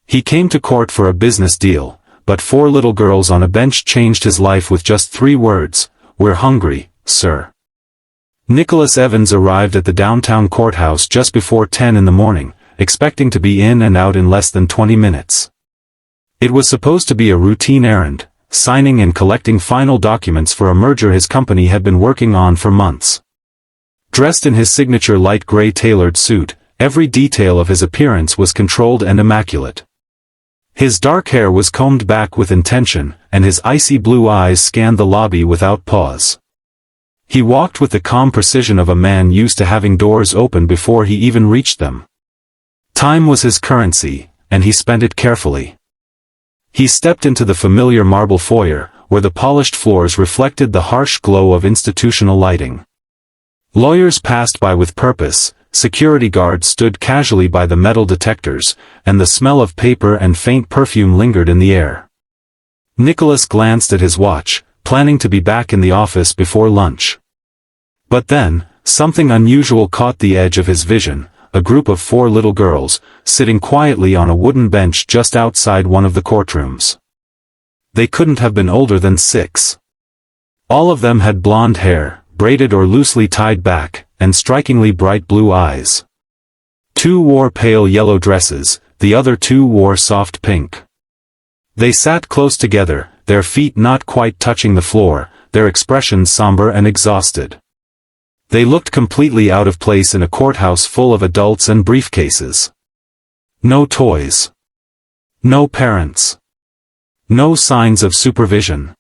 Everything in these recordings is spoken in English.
He came to court for a business deal, but 4 little girls on a bench changed his life with just 3 words: "We're hungry, sir." Nicholas Evans arrived at the downtown courthouse just before 10 in the morning, expecting to be in and out in less than 20 minutes. It was supposed to be a routine errand, signing and collecting final documents for a merger his company had been working on for months. Dressed in his signature light gray tailored suit, every detail of his appearance was controlled and immaculate. His dark hair was combed back with intention, and his icy blue eyes scanned the lobby without pause. He walked with the calm precision of a man used to having doors open before he even reached them. Time was his currency, and he spent it carefully. He stepped into the familiar marble foyer, where the polished floors reflected the harsh glow of institutional lighting. Lawyers passed by with purpose, security guards stood casually by the metal detectors, and the smell of paper and faint perfume lingered in the air. Nicholas glanced at his watch, planning to be back in the office before lunch. But then, something unusual caught the edge of his vision: a group of 4 little girls, sitting quietly on a wooden bench just outside one of the courtrooms. They couldn't have been older than 6. All of them had blonde hair, braided or loosely tied back, and strikingly bright blue eyes. 2 wore pale yellow dresses, the other 2 wore soft pink. They sat close together, their feet not quite touching the floor, their expressions somber and exhausted. They looked completely out of place in a courthouse full of adults and briefcases. No toys. No parents. No signs of supervision.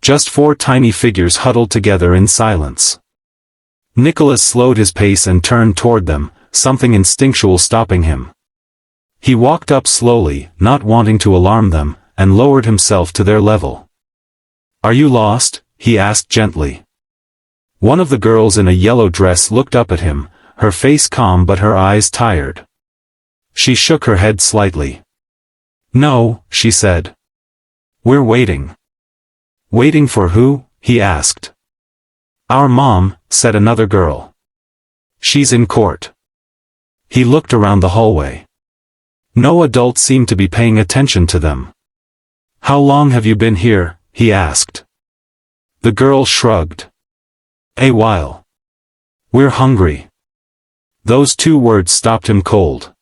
Just 4 tiny figures huddled together in silence. Nicholas slowed his pace and turned toward them, something instinctual stopping him. He walked up slowly, not wanting to alarm them, and lowered himself to their level. "Are you lost?" he asked gently. One of the girls in a yellow dress looked up at him, her face calm but her eyes tired. She shook her head slightly. "No," she said. "We're waiting." "Waiting for who?" he asked. "Our mom," said another girl. "She's in court." He looked around the hallway. No adult seemed to be paying attention to them. "How long have you been here?" he asked. The girl shrugged. "A while. We're hungry." Those 2 words stopped him cold.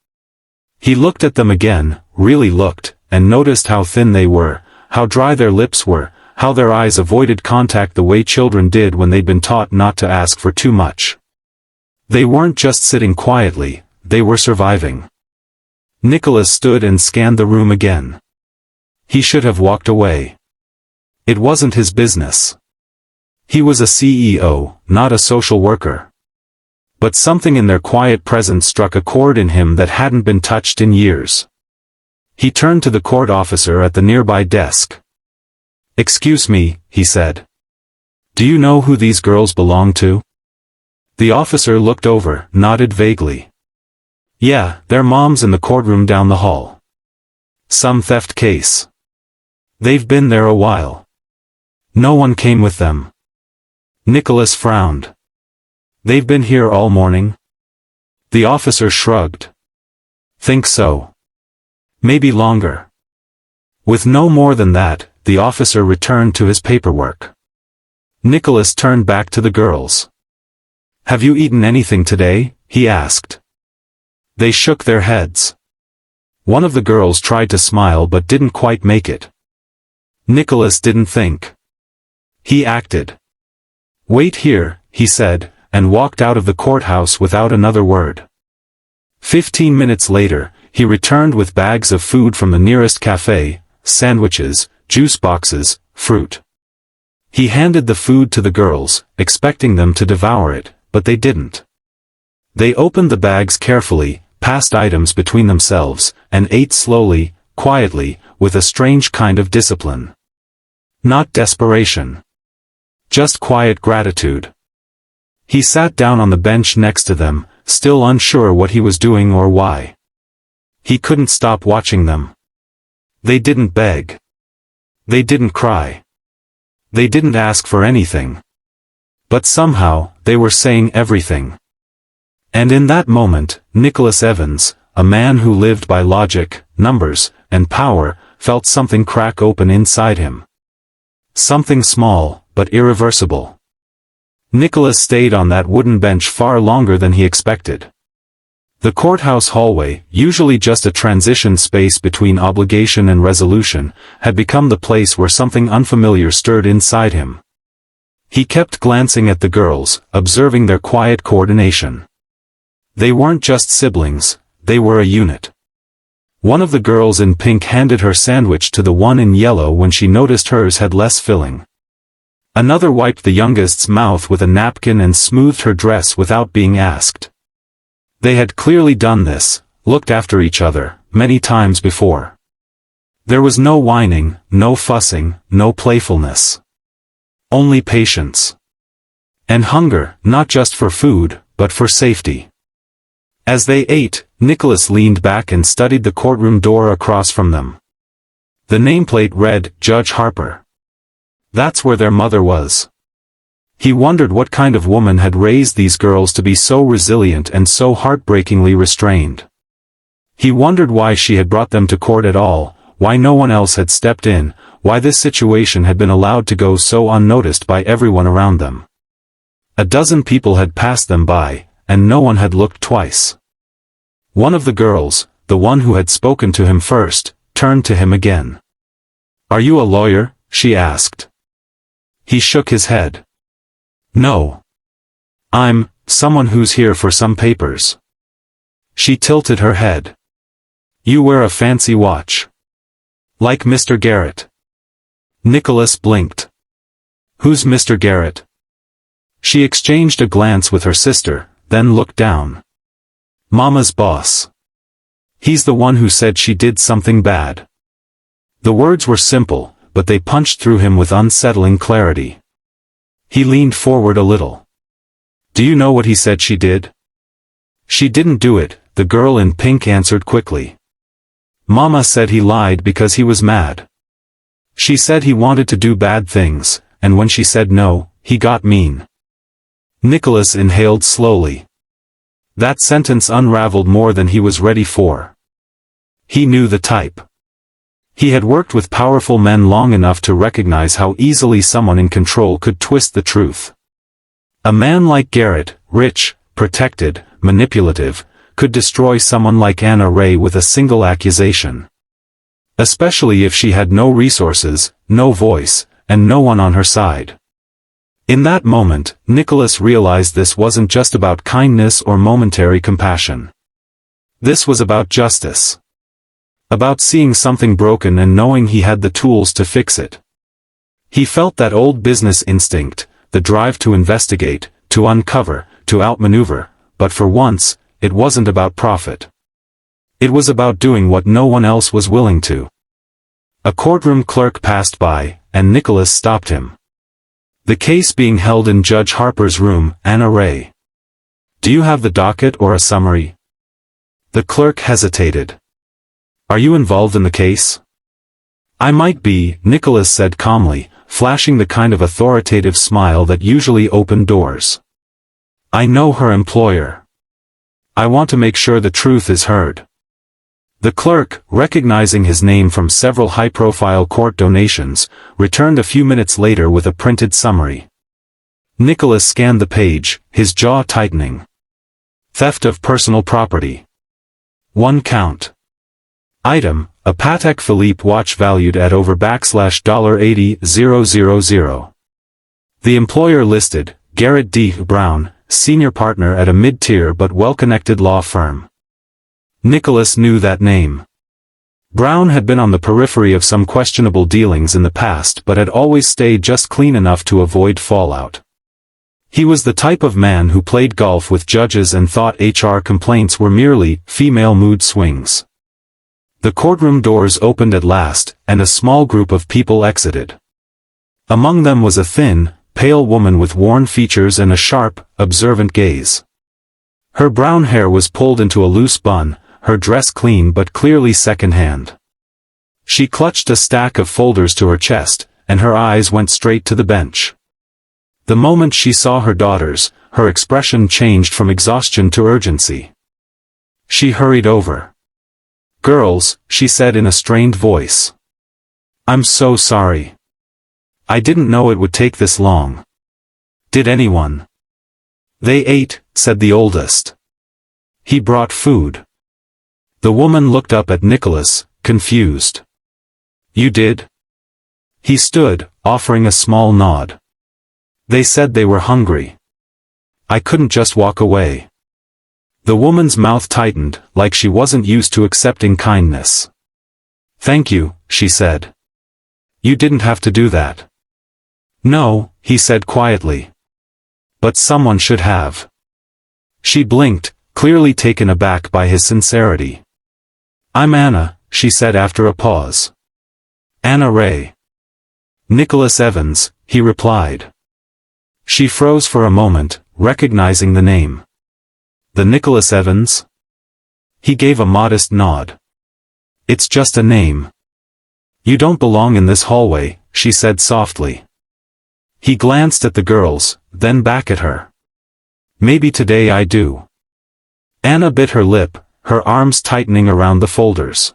He looked at them again, really looked, and noticed how thin they were, how dry their lips were, how their eyes avoided contact the way children did when they'd been taught not to ask for too much. They weren't just sitting quietly, they were surviving. Nicholas stood and scanned the room again. He should have walked away. It wasn't his business. He was a CEO, not a social worker. But something in their quiet presence struck a chord in him that hadn't been touched in years. He turned to the court officer at the nearby desk. "Excuse me," he said. "Do you know who these girls belong to?" The officer looked over, nodded vaguely. "Yeah, their mom's in the courtroom down the hall. Some theft case. They've been there a while. No one came with them." Nicholas frowned. "They've been here all morning?" The officer shrugged. "Think so. Maybe longer." With no more than that, the officer returned to his paperwork. Nicholas turned back to the girls. "Have you eaten anything today?" he asked. They shook their heads. One of the girls tried to smile but didn't quite make it. Nicholas didn't think. He acted. "Wait here," he said, and walked out of the courthouse without another word. 15 minutes later, he returned with bags of food from the nearest cafe, sandwiches, juice boxes, fruit. He handed the food to the girls, expecting them to devour it, but they didn't. They opened the bags carefully, passed items between themselves, and ate slowly, quietly, with a strange kind of discipline. Not desperation. Just quiet gratitude. He sat down on the bench next to them, still unsure what he was doing or why. He couldn't stop watching them. They didn't beg. They didn't cry. They didn't ask for anything. But somehow, they were saying everything. And in that moment, Nicholas Evans, a man who lived by logic, numbers, and power, felt something crack open inside him. Something small, but irreversible. Nicholas stayed on that wooden bench far longer than he expected. The courthouse hallway, usually just a transition space between obligation and resolution, had become the place where something unfamiliar stirred inside him. He kept glancing at the girls, observing their quiet coordination. They weren't just siblings, they were a unit. One of the girls in pink handed her sandwich to the one in yellow when she noticed hers had less filling. Another wiped the youngest's mouth with a napkin and smoothed her dress without being asked. They had clearly done this, looked after each other, many times before. There was no whining, no fussing, no playfulness. Only patience. And hunger, not just for food, but for safety. As they ate, Nicholas leaned back and studied the courtroom door across from them. The nameplate read, Judge Harper. That's where their mother was. He wondered what kind of woman had raised these girls to be so resilient and so heartbreakingly restrained. He wondered why she had brought them to court at all, why no one else had stepped in, why this situation had been allowed to go so unnoticed by everyone around them. A dozen people had passed them by, and no one had looked twice. One of the girls, the one who had spoken to him first, turned to him again. "Are you a lawyer?" she asked. He shook his head. "No. I'm someone who's here for some papers." She tilted her head. "You wear a fancy watch. Like Mr. Garrett." Nicholas blinked. "Who's Mr. Garrett?" She exchanged a glance with her sister, then looked down. "Mama's boss. He's the one who said she did something bad." The words were simple, but they punched through him with unsettling clarity. He leaned forward a little. "Do you know what he said she did?" "She didn't do it," the girl in pink answered quickly. "Mama said he lied because he was mad. She said he wanted to do bad things, and when she said no, he got mean." Nicholas inhaled slowly. That sentence unraveled more than he was ready for. He knew the type. He had worked with powerful men long enough to recognize how easily someone in control could twist the truth. A man like Garrett, rich, protected, manipulative, could destroy someone like Anna Ray with a single accusation. Especially if she had no resources, no voice, and no one on her side. In that moment, Nicholas realized this wasn't just about kindness or momentary compassion. This was about justice. About seeing something broken and knowing he had the tools to fix it. He felt that old business instinct, the drive to investigate, to uncover, to outmaneuver, but for once, it wasn't about profit. It was about doing what no one else was willing to. A courtroom clerk passed by, and Nicholas stopped him. "The case being held in Judge Harper's room, Anna Ray. Do you have the docket or a summary?" The clerk hesitated. "Are you involved in the case?" "I might be," Nicholas said calmly, flashing the kind of authoritative smile that usually opened doors. "I know her employer. I want to make sure the truth is heard." The clerk, recognizing his name from several high-profile court donations, returned a few minutes later with a printed summary. Nicholas scanned the page, his jaw tightening. Theft of personal property. 1 count. Item, a Patek Philippe watch valued at over $80,000. The employer listed, Garrett D. Brown, senior partner at a mid-tier but well-connected law firm. Nicholas knew that name. Brown had been on the periphery of some questionable dealings in the past but had always stayed just clean enough to avoid fallout. He was the type of man who played golf with judges and thought HR complaints were merely female mood swings. The courtroom doors opened at last, and a small group of people exited. Among them was a thin, pale woman with worn features and a sharp, observant gaze. Her brown hair was pulled into a loose bun, her dress clean but clearly second-hand. She clutched a stack of folders to her chest, and her eyes went straight to the bench. The moment she saw her daughters, her expression changed from exhaustion to urgency. She hurried over. "Girls," she said in a strained voice. "I'm so sorry. I didn't know it would take this long. Did anyone?" "They ate," said the oldest. "He brought food." The woman looked up at Nicholas, confused. "You did?" He stood, offering a small nod. "They said they were hungry. I couldn't just walk away." The woman's mouth tightened, like she wasn't used to accepting kindness. "Thank you," she said. "You didn't have to do that." "No," he said quietly. "But someone should have." She blinked, clearly taken aback by his sincerity. "I'm Anna," she said after a pause. "Anna Ray." "Nicholas Evans," he replied. She froze for a moment, recognizing the name. "The Nicholas Evans?" He gave a modest nod. "It's just a name." "You don't belong in this hallway," she said softly. He glanced at the girls, then back at her. "Maybe today I do." Anna bit her lip, her arms tightening around the folders.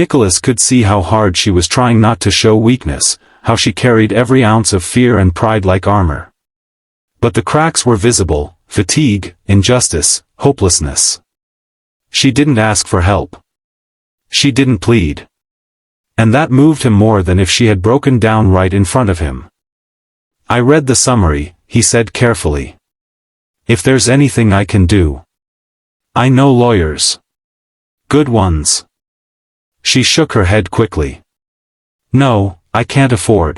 Nicholas could see how hard she was trying not to show weakness, how she carried every ounce of fear and pride like armor. But the cracks were visible: fatigue, injustice, hopelessness. She didn't ask for help. She didn't plead. And that moved him more than if she had broken down right in front of him. "I read the summary," he said carefully. "If there's anything I can do. I know lawyers. Good ones." She shook her head quickly. "No, I can't afford."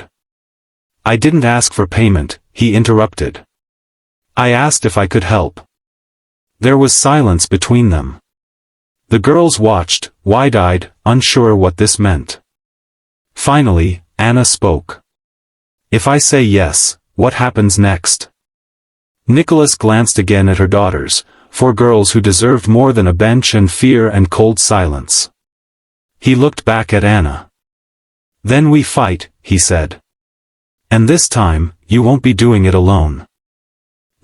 "I didn't ask for payment," he interrupted. "I asked if I could help." There was silence between them. The girls watched, wide-eyed, unsure what this meant. Finally, Anna spoke. "If I say yes, what happens next?" Nicholas glanced again at her daughters, 4 girls who deserved more than a bench and fear and cold silence. He looked back at Anna. "Then we fight," he said. "And this time, you won't be doing it alone."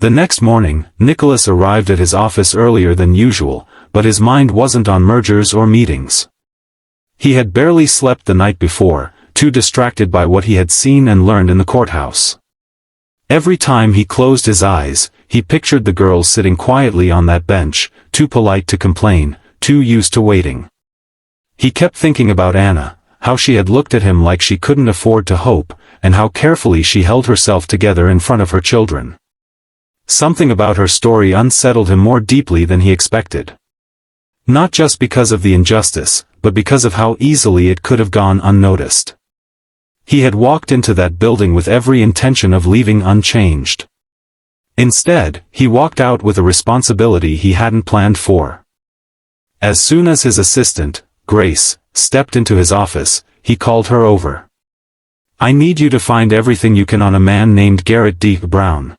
The next morning, Nicholas arrived at his office earlier than usual, but his mind wasn't on mergers or meetings. He had barely slept the night before, too distracted by what he had seen and learned in the courthouse. Every time he closed his eyes, he pictured the girls sitting quietly on that bench, too polite to complain, too used to waiting. He kept thinking about Anna, how she had looked at him like she couldn't afford to hope, and how carefully she held herself together in front of her children. Something about her story unsettled him more deeply than he expected. Not just because of the injustice, but because of how easily it could have gone unnoticed. He had walked into that building with every intention of leaving unchanged. Instead, he walked out with a responsibility he hadn't planned for. As soon as his assistant, Grace, stepped into his office, he called her over. "I need you to find everything you can on a man named Garrett D. Brown.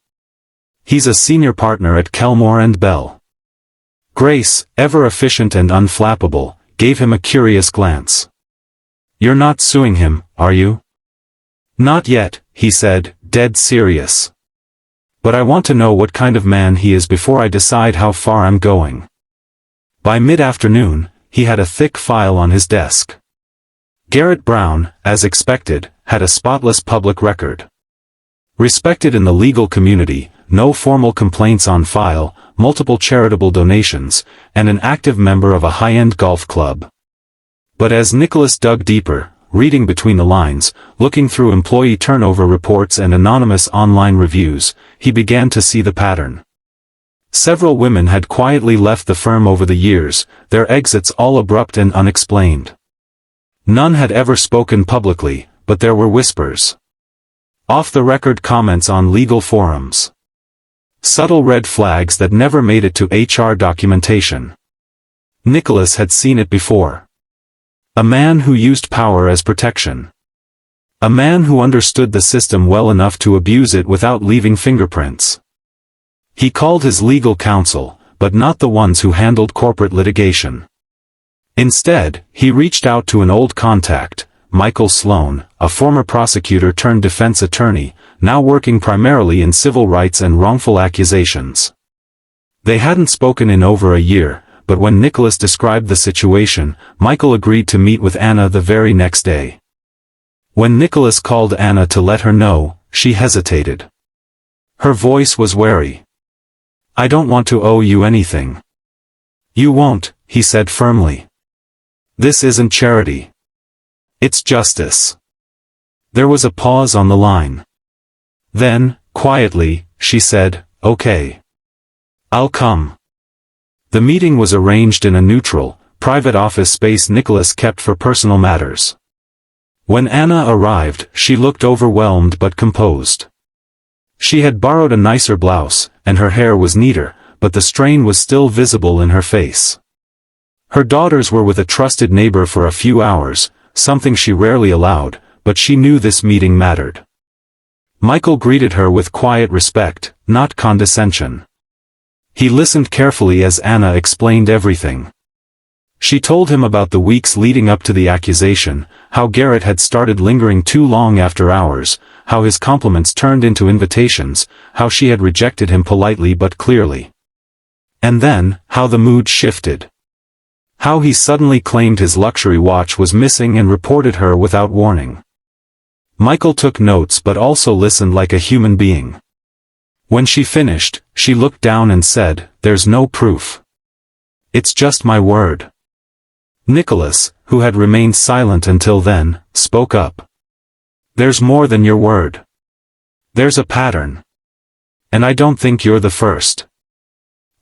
He's a senior partner at Kelmore and Bell." Grace, ever efficient and unflappable, gave him a curious glance. "You're not suing him, are you?" "Not yet," he said, dead serious. "But I want to know what kind of man he is before I decide how far I'm going." By mid-afternoon, he had a thick file on his desk. Garrett Brown, as expected, had a spotless public record. Respected in the legal community, no formal complaints on file, multiple charitable donations, and an active member of a high-end golf club. But as Nicholas dug deeper, reading between the lines, looking through employee turnover reports and anonymous online reviews, he began to see the pattern. Several women had quietly left the firm over the years, their exits all abrupt and unexplained. None had ever spoken publicly, but there were whispers. Off-the-record comments on legal forums. Subtle red flags that never made it to HR documentation. Nicholas had seen it before. A man who used power as protection. A man who understood the system well enough to abuse it without leaving fingerprints. He called his legal counsel, but not the ones who handled corporate litigation. Instead, he reached out to an old contact, Michael Sloan, a former prosecutor turned defense attorney, now working primarily in civil rights and wrongful accusations. They hadn't spoken in over a year, but when Nicholas described the situation, Michael agreed to meet with Anna the very next day. When Nicholas called Anna to let her know, she hesitated. Her voice was wary. "I don't want to owe you anything." "You won't," he said firmly. "This isn't charity. It's justice." There was a pause on the line. Then, quietly, she said, "Okay. I'll come." The meeting was arranged in a neutral, private office space Nicholas kept for personal matters. When Anna arrived, she looked overwhelmed but composed. She had borrowed a nicer blouse, and her hair was neater, but the strain was still visible in her face. Her daughters were with a trusted neighbor for a few hours, something she rarely allowed, but she knew this meeting mattered. Michael greeted her with quiet respect, not condescension. He listened carefully as Anna explained everything. She told him about the weeks leading up to the accusation, how Garrett had started lingering too long after hours, how his compliments turned into invitations, how she had rejected him politely but clearly. And then, how the mood shifted. How he suddenly claimed his luxury watch was missing and reported her without warning. Michael took notes but also listened like a human being. When she finished, she looked down and said, "There's no proof. It's just my word." Nicholas, who had remained silent until then, spoke up. "There's more than your word. There's a pattern. And I don't think you're the first."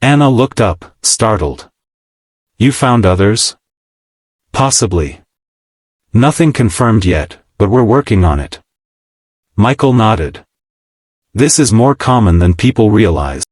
Anna looked up, startled. "You found others?" "Possibly. Nothing confirmed yet, but we're working on it." Michael nodded. "This is more common than people realize."